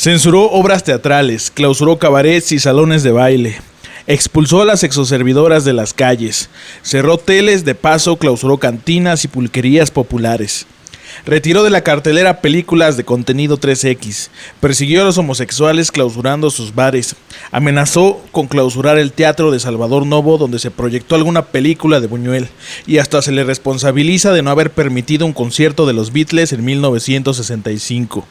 Censuró obras teatrales, clausuró cabarets y salones de baile, expulsó a las exoservidoras de las calles, cerró teles, de paso clausuró cantinas y pulquerías populares. Retiró de la cartelera películas de contenido 3X, persiguió a los homosexuales clausurando sus bares, amenazó con clausurar el teatro de Salvador Novo donde se proyectó alguna película de Buñuel y hasta se le responsabiliza de no haber permitido un concierto de los Beatles en 1965.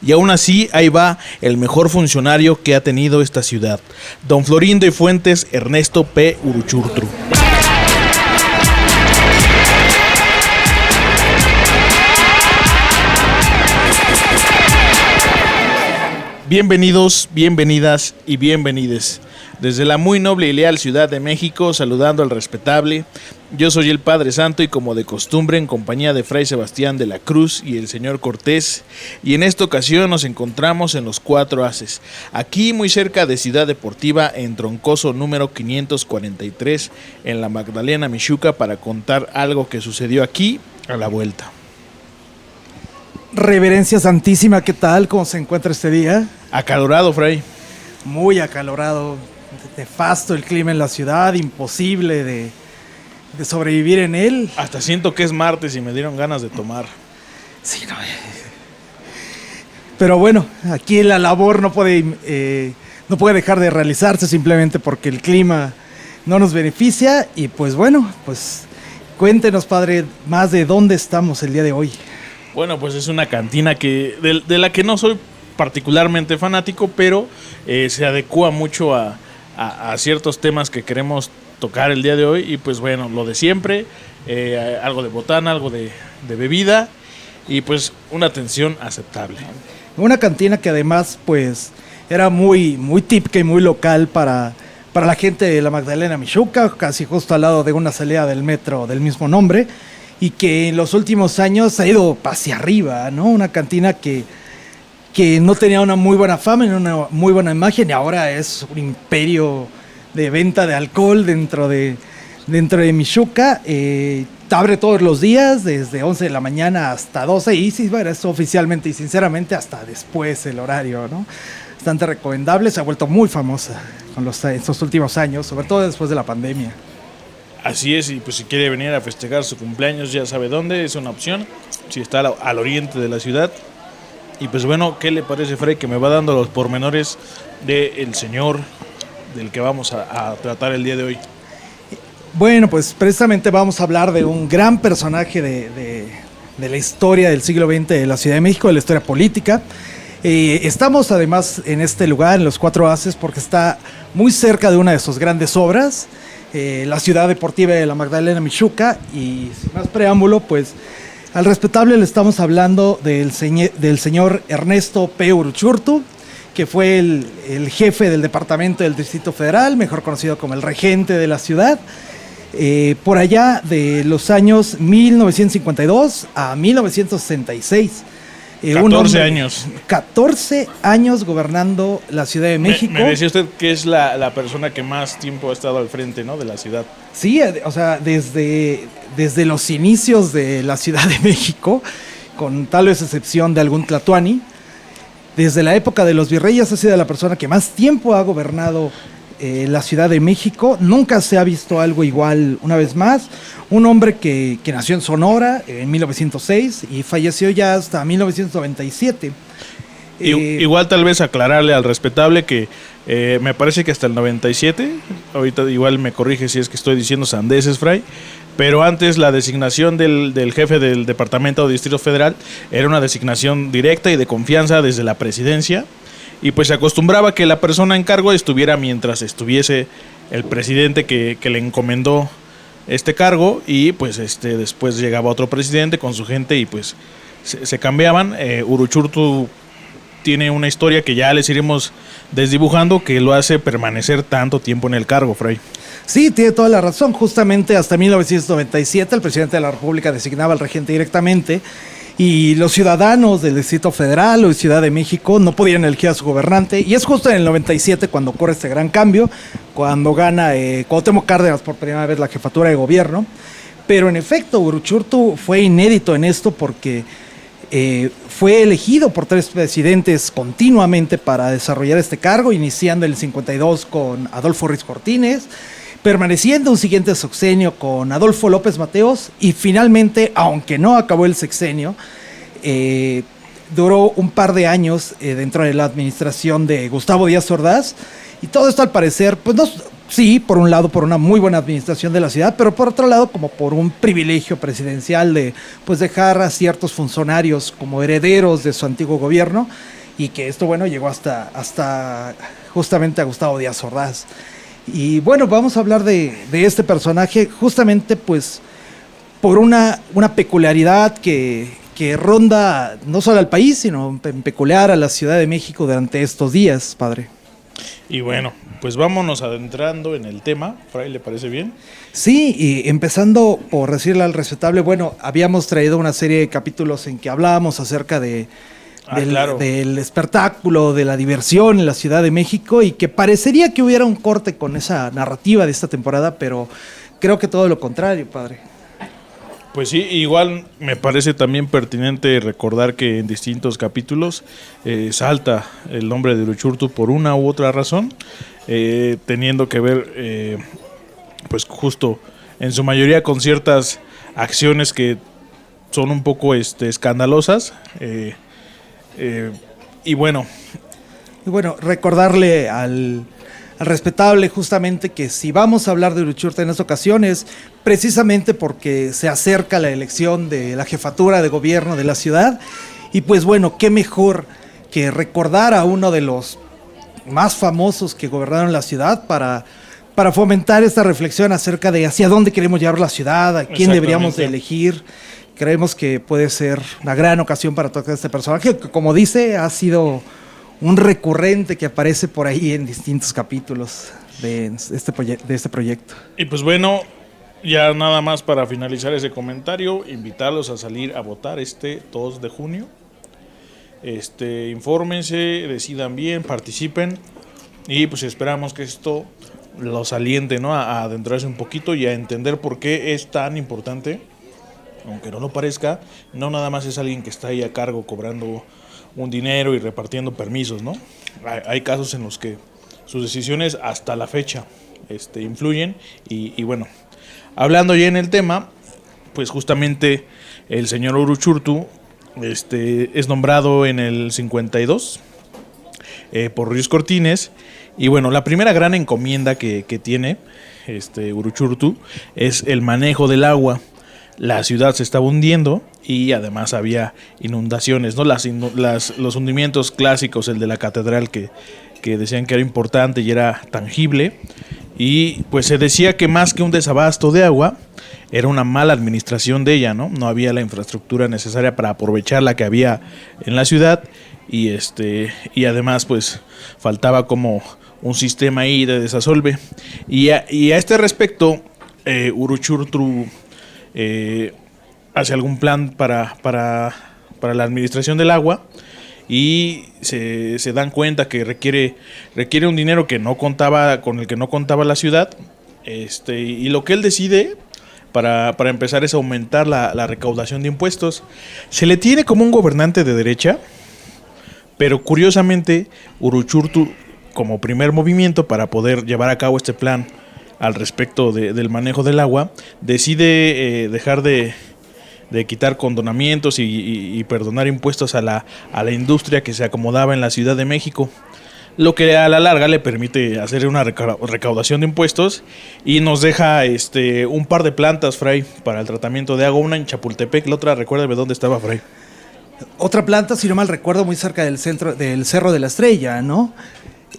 Y aún así, ahí va el mejor funcionario que ha tenido esta ciudad, don Florindo y Fuentes Ernesto P. Uruchurtu. Bienvenidos, bienvenidas y bienvenides. Desde la muy noble y leal Ciudad de México, saludando al respetable, yo soy el Padre Santo y como de costumbre en compañía de Fray Sebastián de la Cruz y el señor Cortés, y en esta ocasión nos encontramos en los Cuatro Haces, aquí muy cerca de Ciudad Deportiva en Troncoso número 543 en la Magdalena Mixhuca para contar algo que sucedió aquí a la vuelta. Reverencia Santísima, ¿qué tal? ¿Cómo se encuentra este día? Acalorado, Fray. Muy acalorado, nefasto el clima en la ciudad, imposible de sobrevivir en él. Hasta siento que es martes y me dieron ganas de tomar. Sí, no. Pero bueno, aquí la labor no puede dejar de realizarse simplemente porque el clima no nos beneficia. Y pues bueno, pues cuéntenos, padre, más de dónde estamos el día de hoy. Bueno, pues es una cantina de la que no soy particularmente fanático, pero se adecua mucho a ciertos temas que queremos tocar el día de hoy. Y pues bueno, lo de siempre, algo de botana, algo de bebida y pues una atención aceptable. Una cantina que además pues era muy, muy típica y muy local para la gente de la Magdalena Mixhuca, casi justo al lado de una salida del metro del mismo nombre. Y que en los últimos años ha ido hacia arriba, ¿no? Una cantina que no tenía una muy buena fama, ni una muy buena imagen, y ahora es un imperio de venta de alcohol dentro de Mixhuca. Abre todos los días, desde 11 de la mañana hasta 12, y sí, bueno, eso oficialmente y sinceramente hasta después el horario, ¿no? Bastante recomendable, se ha vuelto muy famosa en estos últimos años, sobre todo después de la pandemia. Así es, y pues si quiere venir a festejar su cumpleaños ya sabe dónde, es una opción, si está al oriente de la ciudad. Y pues bueno, ¿qué le parece, Fray, que me va dando los pormenores del señor del que vamos a tratar el día de hoy? Bueno, pues precisamente vamos a hablar de un gran personaje de la historia del siglo XX de la Ciudad de México, de la historia política. Estamos además en este lugar, en los Cuatro Haces, porque está muy cerca de una de sus grandes obras, la Ciudad Deportiva de la Magdalena Mixhuca. Y sin más preámbulo, pues al respetable le estamos hablando del señor Ernesto P. Uruchurtu, que fue el jefe del departamento del Distrito Federal, mejor conocido como el regente de la ciudad, por allá de los años 1952 a 1966. 14 años. 14 años gobernando la Ciudad de México. Me decía usted que es la persona que más tiempo ha estado al frente, ¿no?, de la ciudad. Sí, o sea, desde los inicios de la Ciudad de México, con tal vez excepción de algún tlatoani, desde la época de los virreyes ha sido la persona que más tiempo ha gobernado la Ciudad de México. Nunca se ha visto algo igual una vez más. Un hombre que nació en Sonora en 1906 y falleció ya hasta 1997. Igual tal vez aclararle al respetable que me parece que hasta el 97, ahorita igual me corrige si es que estoy diciendo sandeces, Fray, pero antes la designación del jefe del departamento o distrito federal era una designación directa y de confianza desde la presidencia. Y pues se acostumbraba que la persona en cargo estuviera mientras estuviese el presidente que le encomendó este cargo, y pues después llegaba otro presidente con su gente y pues se cambiaban. Uruchurtu tiene una historia que ya les iremos desdibujando que lo hace permanecer tanto tiempo en el cargo, Fray. Sí, tiene toda la razón. Justamente hasta 1997 el presidente de la República designaba al regente directamente. Y los ciudadanos del Distrito Federal o de Ciudad de México no podían elegir a su gobernante. Y es justo en el 97 cuando ocurre este gran cambio, cuando gana Cuauhtémoc Cárdenas por primera vez la jefatura de gobierno. Pero en efecto, Uruchurtu fue inédito en esto porque Fue elegido por 3 presidentes continuamente para desarrollar este cargo, iniciando el 52 con Adolfo Ruiz Cortines, permaneciendo un siguiente sexenio con Adolfo López Mateos y finalmente, aunque no acabó el sexenio, duró un par de años dentro de la administración de Gustavo Díaz Ordaz, y todo esto al parecer, pues no, sí, por un lado por una muy buena administración de la ciudad, pero por otro lado como por un privilegio presidencial de pues dejar a ciertos funcionarios como herederos de su antiguo gobierno, y que esto, bueno, llegó hasta justamente a Gustavo Díaz Ordaz. Y bueno, vamos a hablar de este personaje justamente pues por una peculiaridad que ronda no solo al país, sino en peculiar a la Ciudad de México durante estos días, padre. Y bueno, pues vámonos adentrando en el tema, Fray, ¿le parece bien? Sí, y empezando por decirle al respetable, bueno, habíamos traído una serie de capítulos en que hablábamos acerca del espectáculo, de la diversión en la Ciudad de México, y que parecería que hubiera un corte con esa narrativa de esta temporada, pero creo que todo lo contrario, padre. Pues sí, igual me parece también pertinente recordar que en distintos capítulos salta el nombre de Uruchurtu por una u otra razón, teniendo que ver, pues justo en su mayoría con ciertas acciones que son un poco escandalosas. Y bueno, recordarle al respetable justamente que si vamos a hablar de Uruchurtu en esta ocasión es precisamente porque se acerca la elección de la jefatura de gobierno de la ciudad, y pues bueno, qué mejor que recordar a uno de los más famosos que gobernaron la ciudad para fomentar esta reflexión acerca de hacia dónde queremos llevar la ciudad, a quién deberíamos de elegir. Creemos que puede ser una gran ocasión para tocar este personaje, que como dice, ha sido un recurrente que aparece por ahí en distintos capítulos de este proyecto. Y pues bueno, ya nada más para finalizar ese comentario, invitarlos a salir a votar este 2 de junio. Infórmense, decidan bien, participen, y pues esperamos que esto los aliente, ¿no?, a adentrarse un poquito y a entender por qué es tan importante. Aunque no lo parezca, no nada más es alguien que está ahí a cargo cobrando un dinero y repartiendo permisos, ¿no? Hay casos en los que sus decisiones hasta la fecha influyen, y bueno, hablando ya en el tema, pues justamente el señor Uruchurtu es nombrado en el 52 por Ruiz Cortines, y bueno, la primera gran encomienda que tiene Uruchurtu es el manejo del agua. La ciudad se estaba hundiendo y además había inundaciones, ¿no? Los hundimientos clásicos, el de la catedral que decían que era importante y era tangible, y pues se decía que más que un desabasto de agua era una mala administración de ella, ¿no? No había la infraestructura necesaria para aprovechar la que había en la ciudad, y además pues faltaba como un sistema ahí de desasolve. Y a este respecto, Uruchurtu hace algún plan para la administración del agua, y se dan cuenta que requiere un dinero con el que no contaba la ciudad, y lo que él decide para empezar es aumentar la recaudación de impuestos. Se le tiene como un gobernante de derecha, pero curiosamente Uruchurtu, como primer movimiento para poder llevar a cabo este plan al respecto del manejo del agua, decide dejar de quitar condonamientos y perdonar impuestos a la industria que se acomodaba en la Ciudad de México, lo que a la larga le permite hacer una recaudación de impuestos, y nos deja un par de plantas, Fray, para el tratamiento de agua, una en Chapultepec, la otra, recuérdame dónde estaba, Fray. Otra planta, si no mal recuerdo, muy cerca del Cerro de la Estrella, ¿no?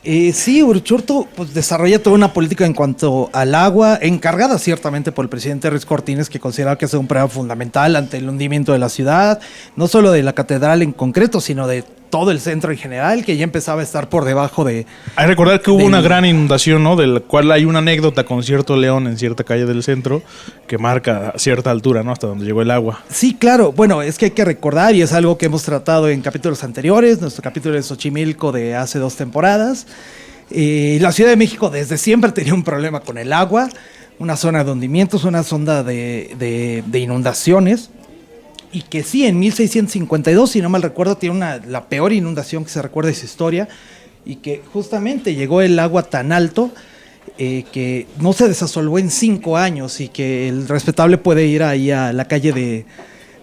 Sí, Uruchurtu pues desarrolla toda una política en cuanto al agua, encargada ciertamente por el presidente Ruiz Cortines, que consideraba que es un problema fundamental ante el hundimiento de la ciudad, no solo de la catedral en concreto, sino de todo el centro en general, que ya empezaba a estar por debajo de... Hay que recordar que hubo una gran inundación, ¿no? Del cual hay una anécdota con cierto león en cierta calle del centro que marca cierta altura, ¿no? Hasta donde llegó el agua. Sí, claro. Bueno, es que hay que recordar, y es algo que hemos tratado en capítulos anteriores, nuestro capítulo de Xochimilco de hace 2 temporadas. La Ciudad de México desde siempre tenía un problema con el agua, una zona de hundimientos, una zona de inundaciones. y que sí, en 1652, si no mal recuerdo, tiene la peor inundación que se recuerda de su historia, y que justamente llegó el agua tan alto que no se desasolvó en 5 años, y que el respetable puede ir ahí a la calle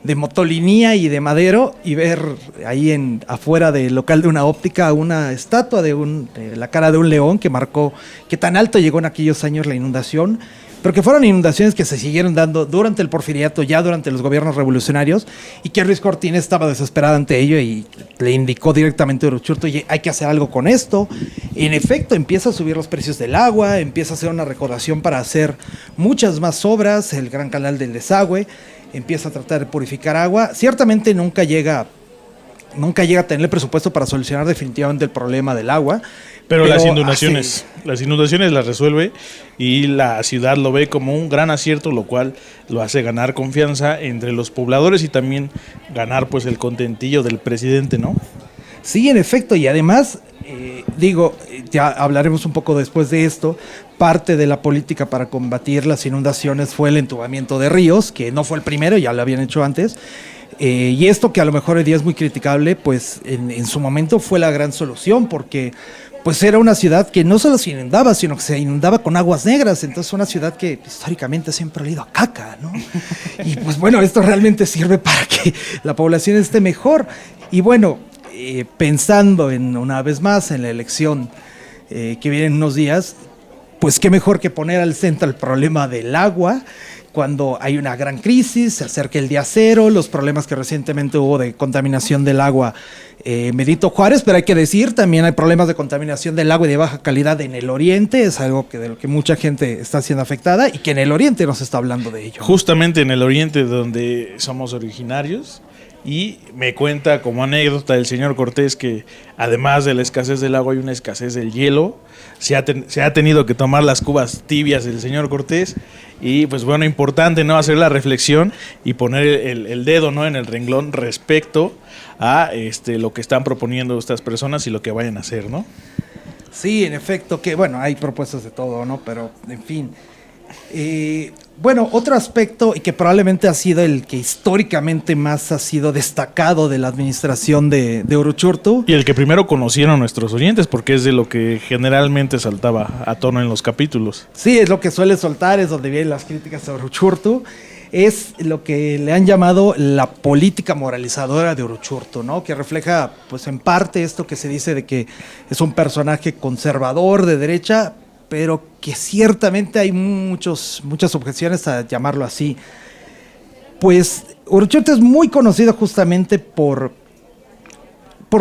de Motolinía y de Madero y ver ahí afuera del local de una óptica una estatua de la cara de un león que marcó que tan alto llegó en aquellos años la inundación, pero que fueron inundaciones que se siguieron dando durante el porfiriato, ya durante los gobiernos revolucionarios, y que Ruiz Cortines estaba desesperado ante ello y le indicó directamente a Uruchurtu: oye, hay que hacer algo con esto. En efecto, empieza a subir los precios del agua, empieza a hacer una recaudación para hacer muchas más obras, el gran canal del desagüe, empieza a tratar de purificar agua. Ciertamente nunca llega a tener el presupuesto para solucionar definitivamente el problema del agua. Pero las inundaciones las resuelve, y la ciudad lo ve como un gran acierto, lo cual lo hace ganar confianza entre los pobladores y también ganar pues el contentillo del presidente, ¿no? Sí, en efecto, y además, ya hablaremos un poco después de esto, parte de la política para combatir las inundaciones fue el entubamiento de ríos, que no fue el primero, ya lo habían hecho antes. Y esto, que a lo mejor hoy día es muy criticable, pues en su momento fue la gran solución, porque pues era una ciudad que no solo se inundaba, sino que se inundaba con aguas negras. Entonces, una ciudad que históricamente siempre ha olido a caca, ¿no? Y pues bueno, esto realmente sirve para que la población esté mejor. Y bueno, pensando una vez más en la elección que viene en unos días, pues qué mejor que poner al centro el problema del agua, cuando hay una gran crisis, se acerca el día cero, los problemas que recientemente hubo de contaminación del agua Benito Juárez, pero hay que decir, también hay problemas de contaminación del agua y de baja calidad en el oriente, es algo de lo que mucha gente está siendo afectada, y que en el oriente no se está hablando de ello. Justamente en el oriente, donde somos originarios. Y me cuenta como anécdota el señor Cortés que además de la escasez del agua hay una escasez del hielo. Se ha tenido que tomar las cubas tibias del señor Cortés, y pues bueno, importante, ¿no?, hacer la reflexión y poner el dedo, ¿no?, en el renglón respecto a lo que están proponiendo estas personas y lo que vayan a hacer, ¿no? Sí, en efecto, que bueno, hay propuestas de todo, ¿no? Pero en fin. Bueno, otro aspecto, y que probablemente ha sido el que históricamente más ha sido destacado de la administración de Uruchurtu. Y el que primero conocieron nuestros oyentes, porque es de lo que generalmente saltaba a tono en los capítulos. Sí, es lo que suele soltar, es donde vienen las críticas a Uruchurtu. Es lo que le han llamado la política moralizadora de Uruchurtu, ¿no? Que refleja, pues en parte, esto que se dice de que es un personaje conservador de derecha, pero que ciertamente hay muchas objeciones a llamarlo así. Pues Uruchurtu es muy conocido justamente por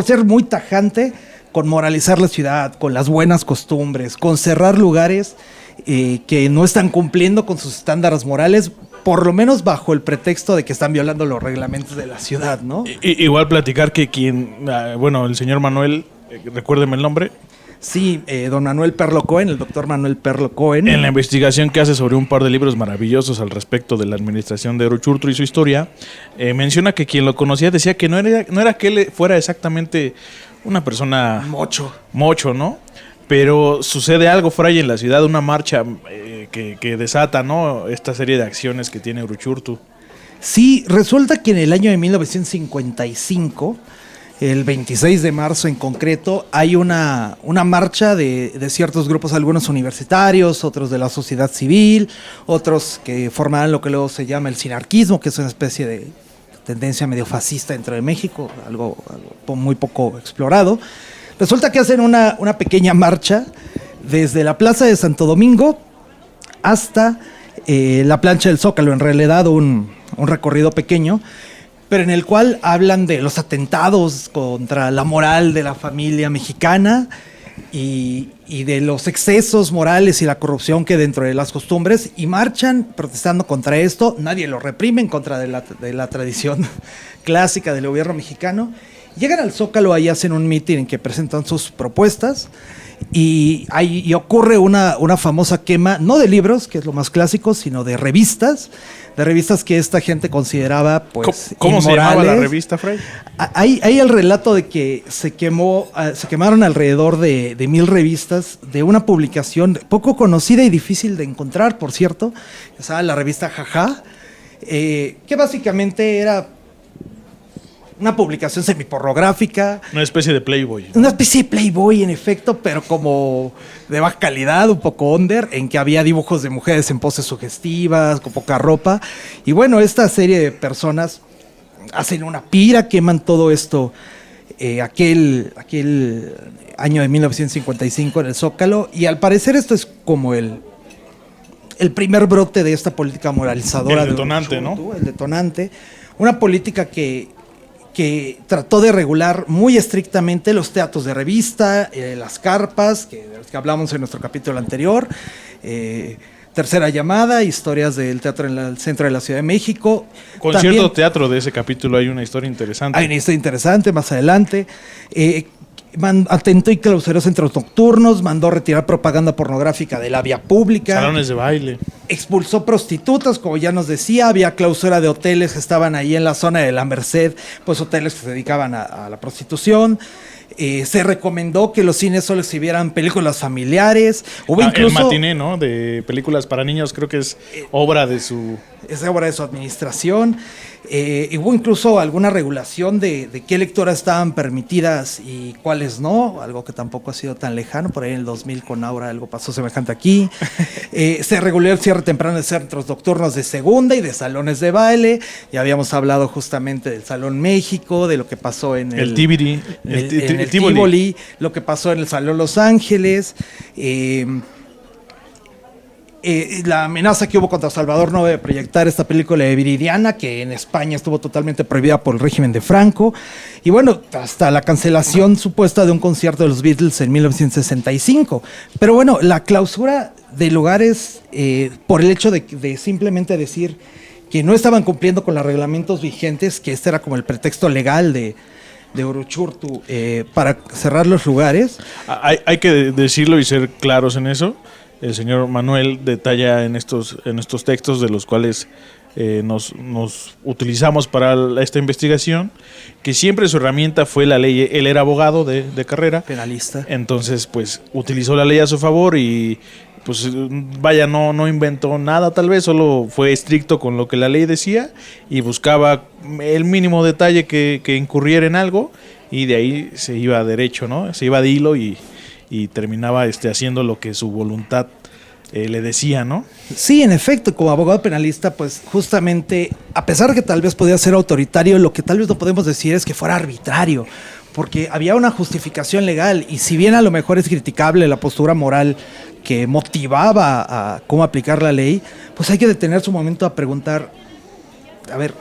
ser muy tajante con moralizar la ciudad, con las buenas costumbres, con cerrar lugares que no están cumpliendo con sus estándares morales, por lo menos bajo el pretexto de que están violando los reglamentos de la ciudad, ¿no? Igual platicar que el señor Manuel, recuérdeme el nombre. Sí, don Manuel Perlo Cohen, el doctor Manuel Perlo Cohen. En la investigación que hace sobre un par de libros maravillosos al respecto de la administración de Uruchurtu y su historia, menciona que quien lo conocía decía que no era que él fuera exactamente una persona mocho, ¿no? Pero sucede algo, Fray, en la ciudad, una marcha que desata, ¿no?, esta serie de acciones que tiene Uruchurtu. Sí, resulta que en el año de 1955... el 26 de marzo en concreto, hay una marcha de ciertos grupos, algunos universitarios, otros de la sociedad civil, otros que formarán lo que luego se llama el sinarquismo, que es una especie de tendencia medio fascista dentro de México, algo muy poco explorado. Resulta que hacen una pequeña marcha desde la Plaza de Santo Domingo hasta la plancha del Zócalo, en realidad un recorrido pequeño, pero en el cual hablan de los atentados contra la moral de la familia mexicana y de los excesos morales y la corrupción que dentro de las costumbres, y marchan protestando contra esto. Nadie lo reprime, en contra de la tradición clásica del gobierno mexicano. Llegan al Zócalo, ahí hacen un mitin en que presentan sus propuestas, y ocurre una famosa quema, no de libros, que es lo más clásico, sino de revistas que esta gente consideraba pues ¿Cómo inmorales. se llamaba la revista, Fray? Hay el relato de que se quemaron alrededor de 1,000 revistas de una publicación poco conocida y difícil de encontrar, por cierto, que se llama la revista Jajá, que básicamente era una publicación semipornográfica. Una especie de Playboy. Una especie de Playboy, en efecto, pero como de baja calidad, un poco under, en que había dibujos de mujeres en poses sugestivas, con poca ropa. Y bueno, esta serie de personas hacen una pira, queman todo esto, aquel año de 1955 en el Zócalo, y al parecer esto es como el primer brote de esta política moralizadora. El detonante, ¿no? El detonante. Una política que trató de regular muy estrictamente los teatros de revista, las carpas, de los que hablamos en nuestro capítulo anterior, Tercera Llamada, historias del teatro en el centro de la Ciudad de México. Con También, cierto teatro de ese capítulo hay una historia interesante. Hay una historia interesante más adelante. Atentó y clausuró centros nocturnos, mandó retirar propaganda pornográfica de la vía pública. Salones de baile. Expulsó prostitutas, como ya nos decía, había clausura de hoteles que estaban ahí en la zona de la Merced, pues hoteles que se dedicaban a la prostitución. Se recomendó que los cines solo exhibieran películas familiares. Hubo incluso el matiné, ¿no? De películas para niños, creo que es obra de su... Es obra de su administración. Hubo incluso alguna regulación de qué lecturas estaban permitidas y cuáles no, algo que tampoco ha sido tan lejano. Por ahí en el 2000 con Aura algo pasó semejante aquí. Se reguló el cierre temprano de centros nocturnos de segunda y de salones de baile. Ya habíamos hablado justamente del Salón México, de lo que pasó en el Tivoli, el Tivoli, lo que pasó en el Salón Los Ángeles. La amenaza que hubo contra Salvador Novo de proyectar esta película de Viridiana, que en España estuvo totalmente prohibida por el régimen de Franco, y bueno, hasta la cancelación supuesta de un concierto de los Beatles en 1965. Pero bueno, la clausura de lugares por el hecho de simplemente decir que no estaban cumpliendo con los reglamentos vigentes, que este era como el pretexto legal de Uruchurtu para cerrar los lugares. Hay que decirlo y ser claros en eso. El señor Manuel detalla en estos textos de los cuales nos utilizamos para esta investigación, que siempre su herramienta fue la ley. Él era abogado de carrera. Penalista. Entonces, pues, utilizó la ley a su favor y, pues, vaya, no inventó nada tal vez, solo fue estricto con lo que la ley decía y buscaba el mínimo detalle que incurriera en algo, y de ahí se iba a derecho, ¿no? Se iba de hilo y terminaba haciendo lo que su voluntad le decía, ¿no? Sí, en efecto, como abogado penalista, pues justamente, a pesar de que tal vez podía ser autoritario, lo que tal vez no podemos decir es que fuera arbitrario, porque había una justificación legal, y si bien a lo mejor es criticable la postura moral que motivaba a cómo aplicar la ley, pues hay que detenerse un momento a preguntar, a ver,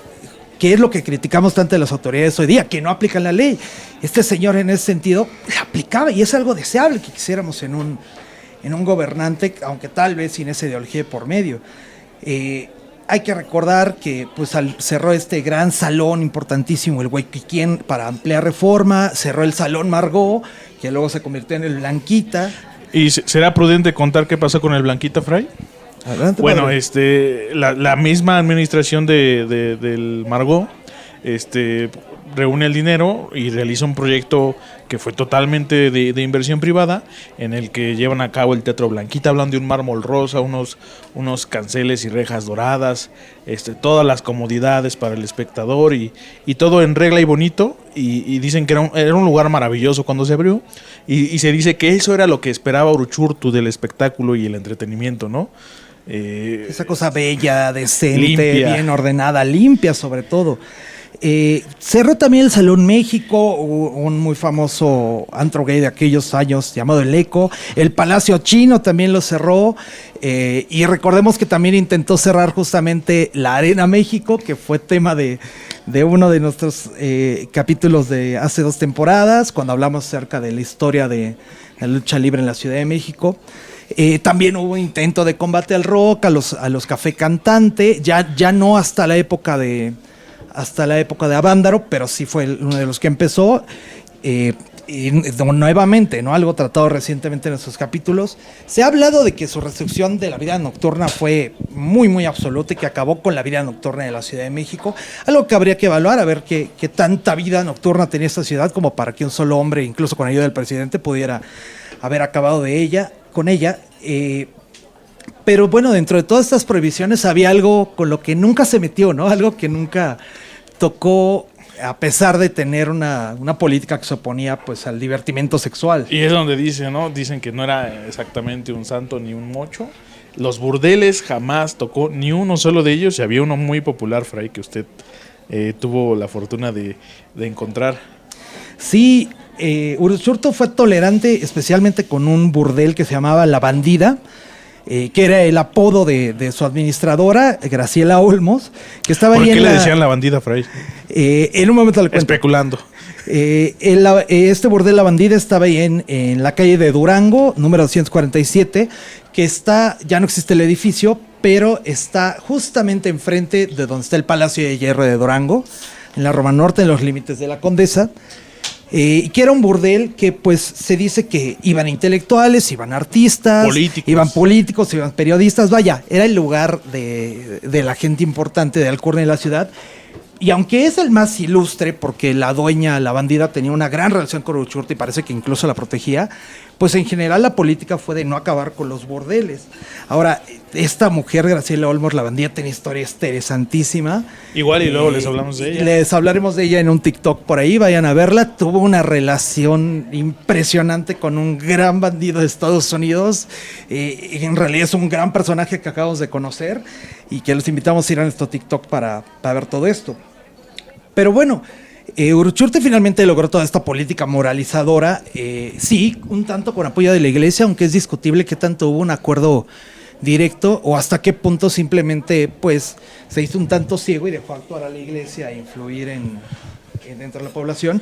¿qué es lo que criticamos tanto de las autoridades hoy día? Que no aplican la ley. Este señor en ese sentido la aplicaba, y es algo deseable que quisiéramos en un gobernante, aunque tal vez sin esa ideología por medio. Hay que recordar que pues cerró este gran salón importantísimo, el Huequiquien, para ampliar Reforma, cerró el Salón Margot, que luego se convirtió en el Blanquita. ¿Y será prudente contar qué pasó con el Blanquita, Fray? Adelante, bueno, padre. la misma administración del Margot reúne el dinero y realiza un proyecto que fue totalmente de inversión privada, en el que llevan a cabo el Teatro Blanquita. Hablan de un mármol rosa, unos canceles y rejas doradas, todas las comodidades para el espectador y todo en regla y bonito, y dicen que era un lugar maravilloso cuando se abrió, y se dice que eso era lo que esperaba Uruchurtu del espectáculo y el entretenimiento, ¿no? Esa cosa bella, decente, limpia, bien ordenada, limpia sobre todo. Cerró también el Salón México, un muy famoso antro gay de aquellos años llamado El Eco. El Palacio Chino también lo cerró, y recordemos que también intentó cerrar justamente la Arena México, que fue tema de uno de nuestros capítulos de hace 2 temporadas, cuando hablamos acerca de la historia de la lucha libre en la Ciudad de México. También hubo intento de combate al rock, a los café cantante, ya no hasta la época de Avándaro, pero sí fue uno de los que empezó. Y nuevamente, ¿no? Algo tratado recientemente en esos capítulos. Se ha hablado de que su restricción de la vida nocturna fue muy, muy absoluta y que acabó con la vida nocturna de la Ciudad de México. Algo que habría que evaluar, a ver qué tanta vida nocturna tenía esta ciudad como para que un solo hombre, incluso con ayuda del presidente, pudiera haber acabado con ella. Pero bueno, dentro de todas estas prohibiciones había algo con lo que nunca se metió, ¿no? Algo que nunca tocó a pesar de tener una política que se oponía pues al divertimento sexual. Y es donde dicen, ¿no? Dicen que no era exactamente un santo ni un mocho. Los burdeles jamás tocó ni uno solo de ellos, y había uno muy popular, Fray, que usted tuvo la fortuna de encontrar. Sí, Uruchurtu fue tolerante especialmente con un burdel que se llamaba La Bandida, que era el apodo de su administradora, Graciela Olmos, que estaba ¿Por ahí qué le decían La Bandida, Fray? En un momento le cuento. Especulando. Este burdel La Bandida estaba ahí en la calle de Durango, número 247, que ya no existe el edificio, pero está justamente enfrente de donde está el Palacio de Hierro de Durango, en la Roma Norte, en los límites de la Condesa. Que era un burdel que pues se dice que iban intelectuales, iban artistas, iban políticos, iban periodistas, vaya, era el lugar de la gente importante de alcurnia de la ciudad. Y aunque es el más ilustre, porque la dueña, la bandida, tenía una gran relación con Uruchurtu y parece que incluso la protegía, pues en general la política fue de no acabar con los bordeles. Ahora, esta mujer, Graciela Olmos, la bandida, tiene historia interesantísima. Igual y luego les hablamos de ella. Les hablaremos de ella en un TikTok por ahí, vayan a verla. Tuvo una relación impresionante con un gran bandido de Estados Unidos. En realidad es un gran personaje que acabamos de conocer y que los invitamos a ir a nuestro TikTok para ver todo esto. Pero bueno, Uruchurtu finalmente logró toda esta política moralizadora, sí, un tanto con apoyo de la iglesia, aunque es discutible qué tanto hubo un acuerdo directo o hasta qué punto simplemente pues se hizo un tanto ciego y dejó actuar a la iglesia e influir dentro de la población.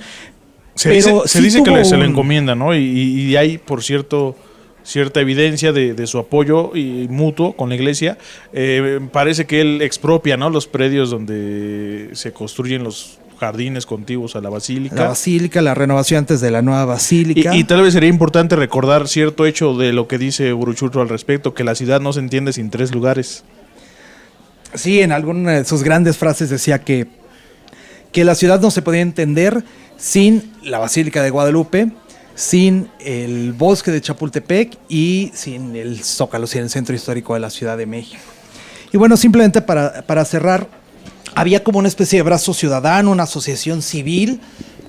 Se dice que se le encomienda, ¿no? Y hay, por cierto, cierta evidencia de su apoyo y mutuo con la iglesia. Parece que él expropia, ¿no?, los predios donde se construyen los jardines contiguos a la basílica. La basílica, la renovación antes de la nueva basílica. Y tal vez sería importante recordar cierto hecho de lo que dice Uruchurtu al respecto, que la ciudad no se entiende sin tres lugares. Sí, en alguna de sus grandes frases decía que la ciudad no se podía entender sin la Basílica de Guadalupe, sin el bosque de Chapultepec y sin el Zócalo, sin el centro histórico de la Ciudad de México. Y bueno, simplemente para cerrar, había como una especie de brazo ciudadano, una asociación civil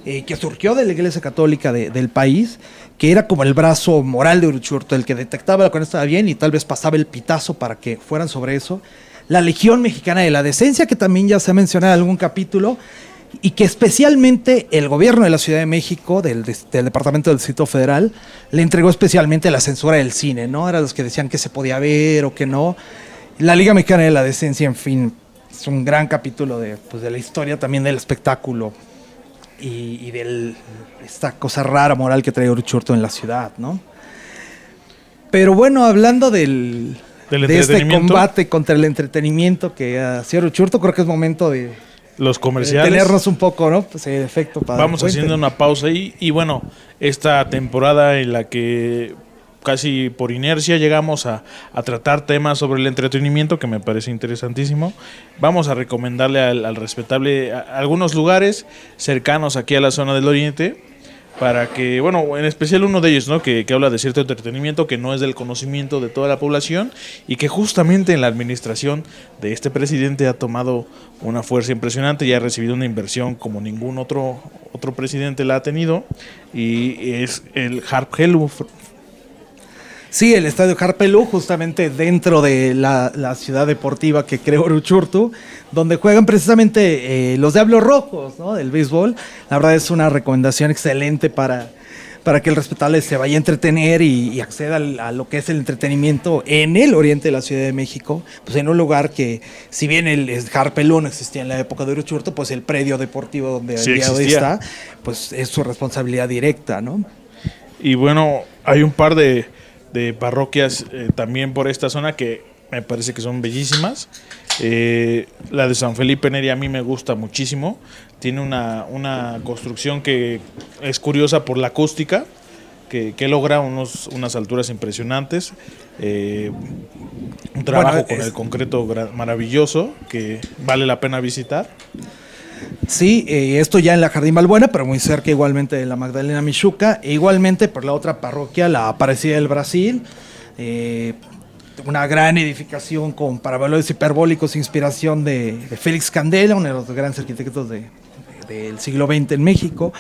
que surgió de la Iglesia Católica del país, que era como el brazo moral de Uruchurtu, el que detectaba cuando estaba bien y tal vez pasaba el pitazo para que fueran sobre eso. La Legión Mexicana de la Decencia, que también ya se ha mencionado en algún capítulo, y que especialmente el gobierno de la Ciudad de México, del Departamento del Distrito Federal, le entregó especialmente la censura del cine, ¿no? Eran los que decían que se podía ver o que no. La Liga Mexicana de la Decencia, en fin, es un gran capítulo de la historia también del espectáculo y de esta cosa rara moral que trae Uruchurtu en la ciudad, ¿no? Pero bueno, hablando de este combate contra el entretenimiento que hacía Uruchurtu, creo que es momento de los comerciales. Tenernos un poco, ¿no? Pues en efecto. Vamos haciendo una pausa ahí. Y bueno, esta temporada en la que casi por inercia llegamos a tratar temas sobre el entretenimiento, que me parece interesantísimo. Vamos a recomendarle al respetable algunos lugares cercanos aquí a la zona del Oriente, para que, bueno, en especial uno de ellos, ¿no?, que habla de cierto entretenimiento que no es del conocimiento de toda la población y que justamente en la administración de este presidente ha tomado una fuerza impresionante y ha recibido una inversión como ningún otro presidente la ha tenido, y es el Harp Helú. Sí, el estadio Harp Helú, justamente dentro de la ciudad deportiva que creó Uruchurtu, donde juegan precisamente los Diablos Rojos, ¿no?, del béisbol. La verdad es una recomendación excelente para que el respetable se vaya a entretener y acceda a lo que es el entretenimiento en el oriente de la Ciudad de México, pues en un lugar que, si bien el Harp Helú no existía en la época de Uruchurtu, pues el predio deportivo donde el día de hoy está, pues es su responsabilidad directa, ¿no? Y bueno, hay un par de parroquias también por esta zona que me parece que son bellísimas. La de San Felipe Neri a mí me gusta muchísimo. Tiene una construcción que es curiosa por la acústica, que logra unas alturas impresionantes. Un trabajo con el concreto maravilloso que vale la pena visitar. Sí, esto ya en la Jardín Balbuena, pero muy cerca igualmente de la Magdalena Mixhuca, e igualmente por la otra parroquia, la Aparecida del Brasil, una gran edificación con paraboloides hiperbólicos, inspiración de Félix Candela, uno de los grandes arquitectos del siglo XX en México.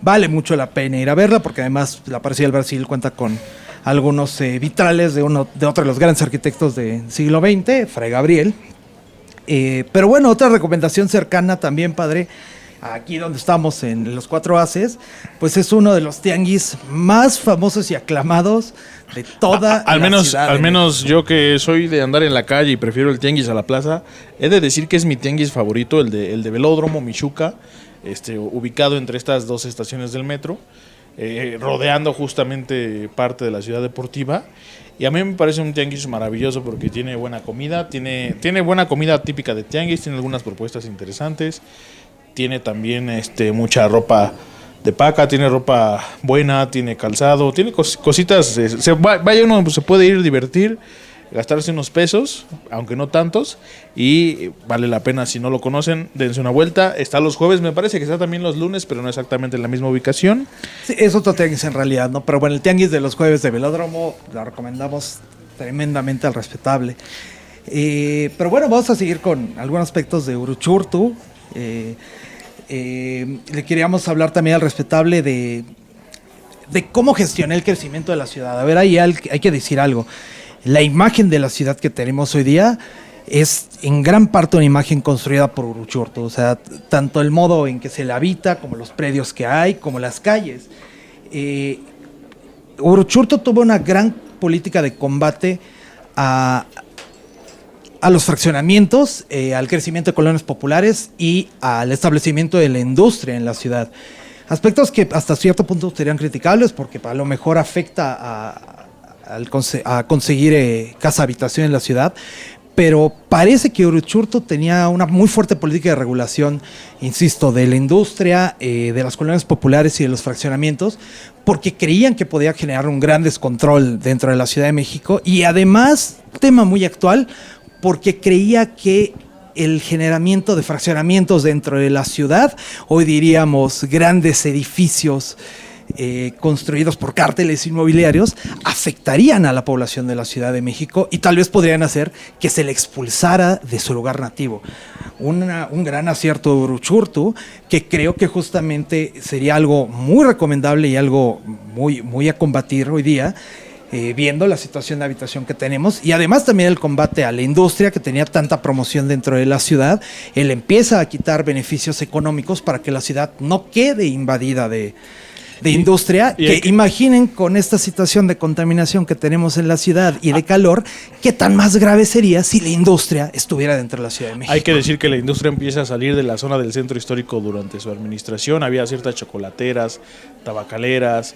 Vale mucho la pena ir a verla porque además la Parecida del Brasil cuenta con algunos vitrales de otro de los grandes arquitectos del siglo XX, Fray Gabriel. Pero bueno, otra recomendación cercana también, padre, aquí donde estamos en los Cuatro Haces, pues es uno de los tianguis más famosos y aclamados de toda la ciudad. Al menos yo que soy de andar en la calle y prefiero el tianguis a la plaza, he de decir que es mi tianguis favorito, el de Velódromo Michuca, ubicado entre estas dos estaciones del metro, rodeando justamente parte de la ciudad deportiva. Y a mí me parece un tianguis maravilloso porque tiene buena comida, tiene buena comida típica de tianguis, tiene algunas propuestas interesantes, tiene también mucha ropa de paca, tiene ropa buena, tiene calzado, tiene cositas, vaya uno se puede ir divertir, gastarse unos pesos, aunque no tantos, y vale la pena. Si no lo conocen, dense una vuelta. Está los jueves, me parece que está también los lunes, pero no exactamente en la misma ubicación. Sí, es otro tianguis en realidad, ¿no? Pero bueno, el tianguis de los jueves de Velódromo la recomendamos tremendamente al respetable. Pero bueno, vamos a seguir con algunos aspectos de Uruchurtu. Le queríamos hablar también al respetable de cómo gestioné el crecimiento de la ciudad. A ver, ahí hay que decir algo. La imagen de la ciudad que tenemos hoy día es en gran parte una imagen construida por Uruchurtu, o sea, tanto el modo en que se la habita, como los predios que hay, como las calles. Uruchurtu tuvo una gran política de combate a los fraccionamientos, al crecimiento de colonias populares y al establecimiento de la industria en la ciudad. Aspectos que hasta cierto punto serían criticables porque a lo mejor afecta a conseguir casa habitación en la ciudad, pero parece que Uruchurtu tenía una muy fuerte política de regulación, insisto, de la industria, de las colonias populares y de los fraccionamientos, porque creían que podía generar un gran descontrol dentro de la Ciudad de México y además, tema muy actual, porque creía que el generamiento de fraccionamientos dentro de la ciudad, hoy diríamos grandes edificios construidos por cárteles inmobiliarios, afectarían a la población de la Ciudad de México y tal vez podrían hacer que se le expulsara de su lugar nativo. Un gran acierto de Uruchurtu, que creo que justamente sería algo muy recomendable y algo muy a combatir hoy día, viendo la situación de habitación que tenemos y además también el combate a la industria que tenía tanta promoción dentro de la ciudad. Él empieza a quitar beneficios económicos para que la ciudad no quede invadida de industria, que imaginen con esta situación de contaminación que tenemos en la ciudad y de calor, qué tan más grave sería si la industria estuviera dentro de la Ciudad de México. Hay que decir que la industria empieza a salir de la zona del centro histórico durante su administración. Había ciertas chocolateras, tabacaleras,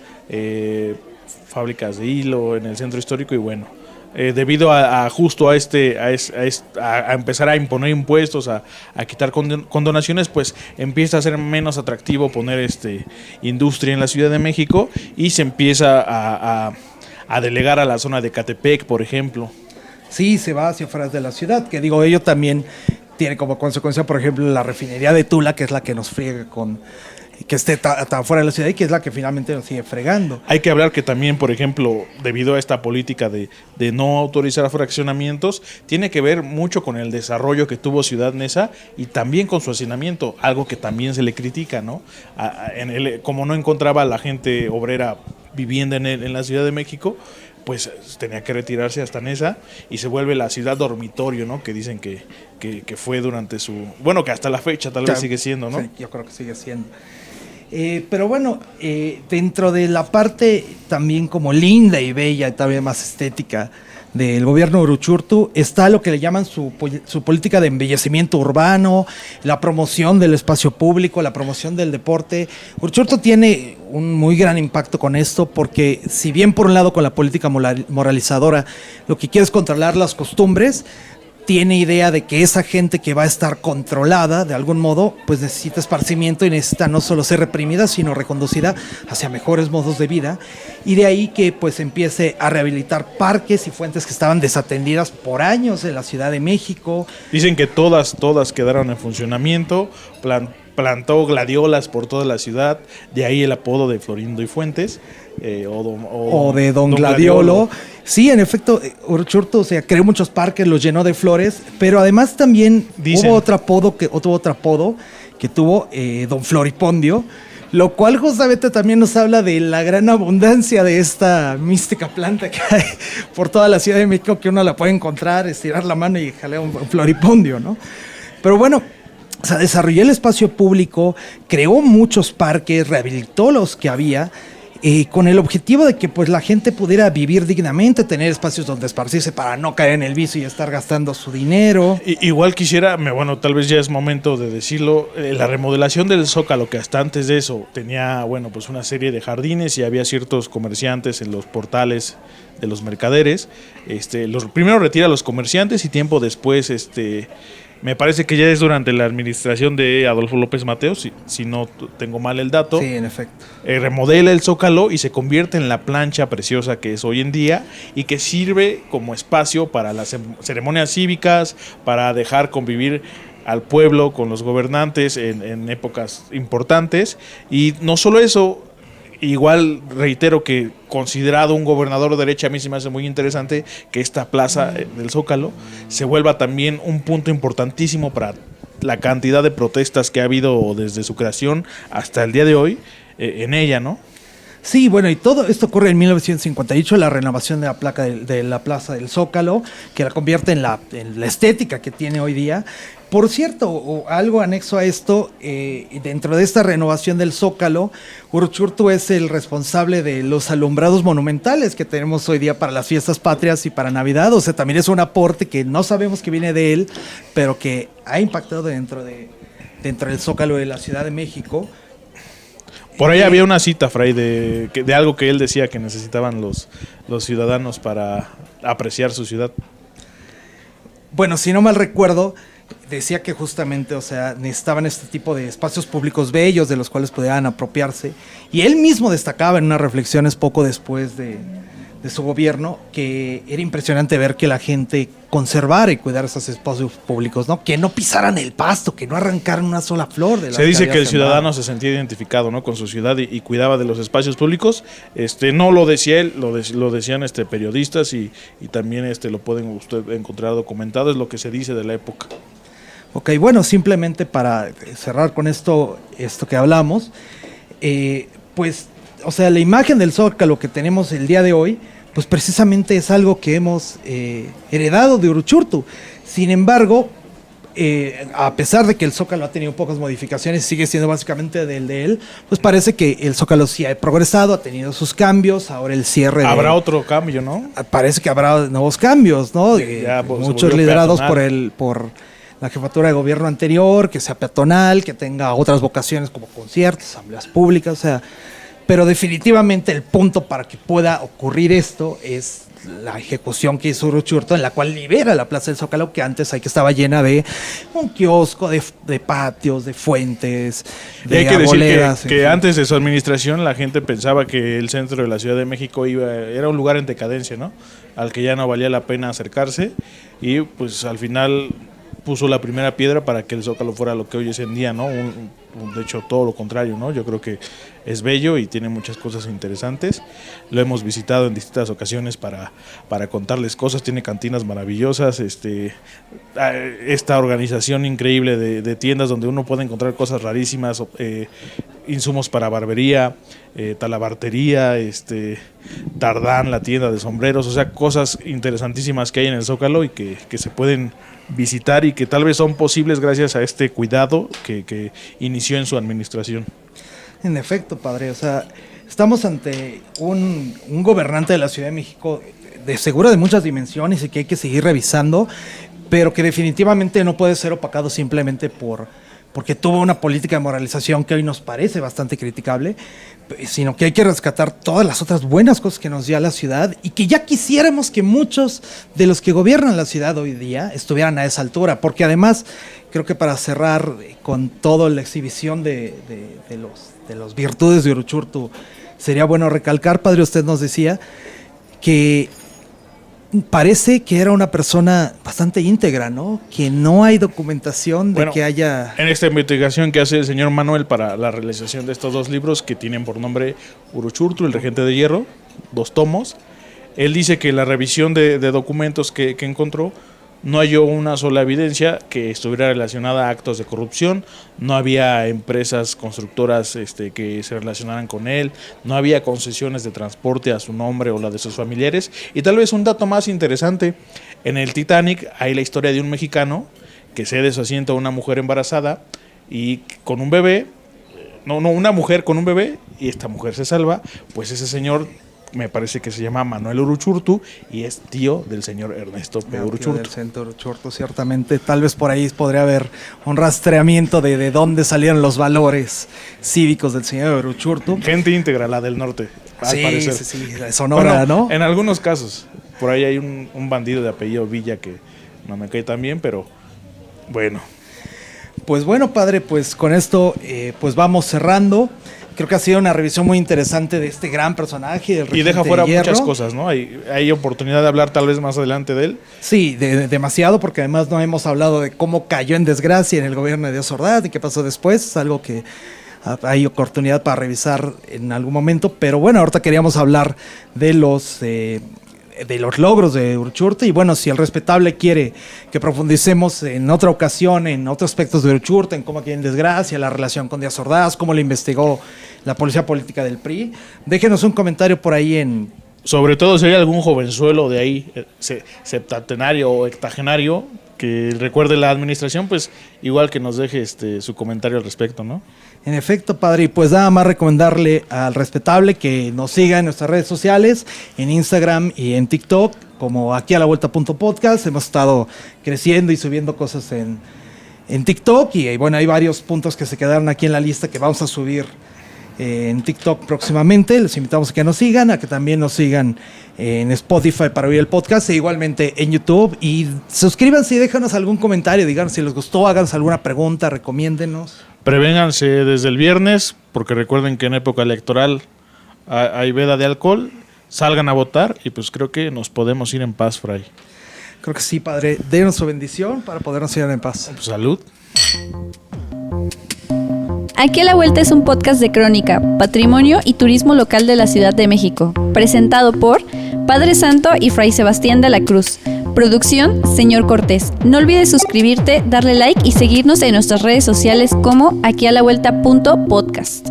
fábricas de hilo en el centro histórico y bueno, debido a empezar a imponer impuestos, a quitar condonaciones, pues empieza a ser menos atractivo poner industria en la Ciudad de México y se empieza a delegar a la zona de Catepec, por ejemplo. Sí, se va hacia afuera de la ciudad, que digo, ello también tiene como consecuencia, por ejemplo, la refinería de Tula, que es la que nos friega que esté tan fuera de la ciudad y que es la que finalmente nos sigue fregando. Hay que hablar que también, por ejemplo, debido a esta política de no autorizar fraccionamientos, tiene que ver mucho con el desarrollo que tuvo Ciudad Neza y también con su hacinamiento, algo que también se le critica, ¿no? Como no encontraba la gente obrera vivienda en la Ciudad de México, pues tenía que retirarse hasta Neza y se vuelve la ciudad dormitorio, ¿no? Que dicen que fue durante su... Bueno, que hasta la fecha tal vez sigue siendo, ¿no? Sí, yo creo que sigue siendo. Pero bueno, dentro de la parte también como linda y bella y también más estética del gobierno de Uruchurtu está lo que le llaman su política de embellecimiento urbano, la promoción del espacio público, la promoción del deporte. Uruchurtu tiene un muy gran impacto con esto porque si bien por un lado con la política moralizadora lo que quiere es controlar las costumbres, tiene idea de que esa gente que va a estar controlada de algún modo, pues necesita esparcimiento y necesita no solo ser reprimida, sino reconducida hacia mejores modos de vida. Y de ahí que pues empiece a rehabilitar parques y fuentes que estaban desatendidas por años en la Ciudad de México. Dicen que todas quedaron en funcionamiento, plantó gladiolas por toda la ciudad, de ahí el apodo de Florindo y Fuentes. O de Don Gladiolo. Sí, en efecto, Uruchurtu, creó muchos parques, los llenó de flores, pero además también hubo otro apodo que que tuvo don Floripondio, lo cual justamente también nos habla de la gran abundancia de esta mística planta que hay por toda la Ciudad de México, que uno la puede encontrar, estirar la mano y jalea un floripondio, ¿no? Pero bueno, o sea, desarrolló el espacio público, creó muchos parques, rehabilitó los que había, con el objetivo de que pues la gente pudiera vivir dignamente, tener espacios donde esparcirse para no caer en el vicio y estar gastando su dinero. Igual quisiera, bueno, tal vez ya es momento de decirlo, la remodelación del Zócalo, que hasta antes de eso tenía, bueno, pues una serie de jardines y había ciertos comerciantes en los portales de los mercaderes. Primero retira a los comerciantes y tiempo después, me parece que ya es durante la administración de Adolfo López Mateos, si no tengo mal el dato. Sí, en efecto. Remodela el Zócalo y se convierte en la plancha preciosa que es hoy en día y que sirve como espacio para las ceremonias cívicas, para dejar convivir al pueblo con los gobernantes en épocas importantes. Y no solo eso, igual reitero que considerado un gobernador de derecha, a mí se me hace muy interesante que esta plaza del Zócalo se vuelva también un punto importantísimo para la cantidad de protestas que ha habido desde su creación hasta el día de hoy en ella, ¿no? Sí, bueno, y todo esto ocurre en 1958, la renovación de la placa de la Plaza del Zócalo, que la convierte en la estética que tiene hoy día. Por cierto, algo anexo a esto, dentro de esta renovación del Zócalo, Uruchurtu es el responsable de los alumbrados monumentales que tenemos hoy día para las fiestas patrias y para Navidad. O sea, también es un aporte que no sabemos que viene de él, pero que ha impactado dentro del Zócalo de la Ciudad de México. Por ahí había una cita, Fray, de algo que él decía que necesitaban los ciudadanos para apreciar su ciudad. Bueno, si no mal recuerdo, decía que justamente, o sea, necesitaban este tipo de espacios públicos bellos de los cuales pudieran apropiarse. Y él mismo destacaba en unas reflexiones poco después de su gobierno que era impresionante ver que la gente conservara y cuidara esos espacios públicos, ¿no? Que no pisaran el pasto, que no arrancaran una sola flor de la Se dice que el ciudadano se sentía identificado, ¿no?, con su ciudad y cuidaba de los espacios públicos. No lo decía él, lo decían periodistas y también lo pueden usted encontrar documentado, es lo que se dice de la época. Ok, bueno, simplemente para cerrar con esto que hablamos, pues, o sea, la imagen del Zócalo que tenemos el día de hoy, pues precisamente es algo que hemos heredado de Uruchurtu. Sin embargo, a pesar de que el Zócalo ha tenido pocas modificaciones, sigue siendo básicamente del de él, pues parece que el Zócalo sí ha progresado, ha tenido sus cambios, ahora el cierre... Habrá otro cambio, ¿no? Parece que habrá nuevos cambios, ¿no? Muchos liderados por la jefatura de gobierno anterior, que sea peatonal, que tenga otras vocaciones como conciertos, asambleas públicas, o sea... Pero definitivamente el punto para que pueda ocurrir esto es la ejecución que hizo Uruchurtu, en la cual libera la Plaza del Zócalo, que antes que estaba llena de un kiosco, de patios, de fuentes, de hay que arboledas. Decir que antes de su administración la gente pensaba que el centro de la Ciudad de México era un lugar en decadencia, ¿no?, al que ya no valía la pena acercarse, y pues al final puso la primera piedra para que el Zócalo fuera lo que hoy es en día, ¿no? De hecho, todo lo contrario, ¿no? Yo creo que es bello y tiene muchas cosas interesantes. Lo hemos visitado en distintas ocasiones para contarles cosas. Tiene cantinas maravillosas, esta organización increíble de tiendas donde uno puede encontrar cosas rarísimas, insumos para barbería, talabartería, Tardán, la tienda de sombreros, o sea, cosas interesantísimas que hay en el Zócalo y que se pueden visitar y que tal vez son posibles gracias a este cuidado que inició en su administración. En efecto, padre, o sea, estamos ante un gobernante de la Ciudad de México de seguro de muchas dimensiones y que hay que seguir revisando, pero que definitivamente no puede ser opacado simplemente porque tuvo una política de moralización que hoy nos parece bastante criticable, sino que hay que rescatar todas las otras buenas cosas que nos dio a la ciudad y que ya quisiéramos que muchos de los que gobiernan la ciudad hoy día estuvieran a esa altura, porque además creo que para cerrar con toda la exhibición de los virtudes de Uruchurtu, sería bueno recalcar, padre, usted nos decía que parece que era una persona bastante íntegra, ¿no? Que no hay documentación de que haya... En esta investigación que hace el señor Manuel para la realización de estos dos libros, que tienen por nombre Uruchurtu, el regente de hierro, 2 tomos, él dice que la revisión de documentos que encontró no halló una sola evidencia que estuviera relacionada a actos de corrupción, no había empresas constructoras que se relacionaran con él, no había concesiones de transporte a su nombre o la de sus familiares. Y tal vez un dato más interesante, en el Titanic hay la historia de un mexicano que cede su asiento a una mujer embarazada y con un bebé, una mujer con un bebé, y esta mujer se salva. Pues ese señor me parece que se llama Manuel Uruchurtu y es tío del señor Ernesto P. Uruchurtu. Del señor Uruchurtu, ciertamente. Tal vez por ahí podría haber un rastreamiento de dónde salieron los valores cívicos del señor Uruchurtu. Gente íntegra, la del norte, al parecer. Sí, de Sonora, bueno, ¿no? En algunos casos. Por ahí hay un bandido de apellido Villa que no me cae tan bien, pero bueno. Pues bueno, padre, pues con esto pues vamos cerrando. Creo que ha sido una revisión muy interesante de este gran personaje. Del y deja fuera de muchas cosas, ¿no? Hay oportunidad de hablar tal vez más adelante de él. Sí, demasiado, porque además no hemos hablado de cómo cayó en desgracia en el gobierno de Díaz Ordaz y qué pasó después. Es algo que hay oportunidad para revisar en algún momento. Pero bueno, ahorita queríamos hablar de los logros de Uruchurtu. Y bueno, si el respetable quiere que profundicemos en otra ocasión en otros aspectos de Uruchurtu, en cómo cayó en desgracia, la relación con Díaz Ordaz, cómo le investigó la policía política del PRI, déjenos un comentario por ahí sobre todo si hay algún jovenzuelo de ahí, septatenario o octogenario, que recuerde la administración, pues igual que nos deje su comentario al respecto, ¿no? En efecto, padre, y pues nada más recomendarle al respetable que nos siga en nuestras redes sociales, en Instagram y en TikTok, como aquí a la vuelta.podcast. Hemos estado creciendo y subiendo cosas en TikTok y bueno, hay varios puntos que se quedaron aquí en la lista que vamos a subir en TikTok próximamente. Les invitamos a que nos sigan, a que también nos sigan en Spotify para oír el podcast e igualmente en YouTube. Y suscríbanse y déjanos algún comentario, díganos si les gustó, háganos alguna pregunta, recomiéndenos. Prevénganse desde el viernes, porque recuerden que en época electoral hay veda de alcohol. Salgan a votar y pues creo que nos podemos ir en paz, Fray. Creo que sí, padre. Denos su bendición para podernos ir en paz. Pues salud. Aquí a la vuelta es un podcast de crónica, patrimonio y turismo local de la Ciudad de México, presentado por Padre Santo y Fray Sebastián de la Cruz. Producción, Señor Cortés. No olvides suscribirte, darle like y seguirnos en nuestras redes sociales como aquialavuelta.podcast.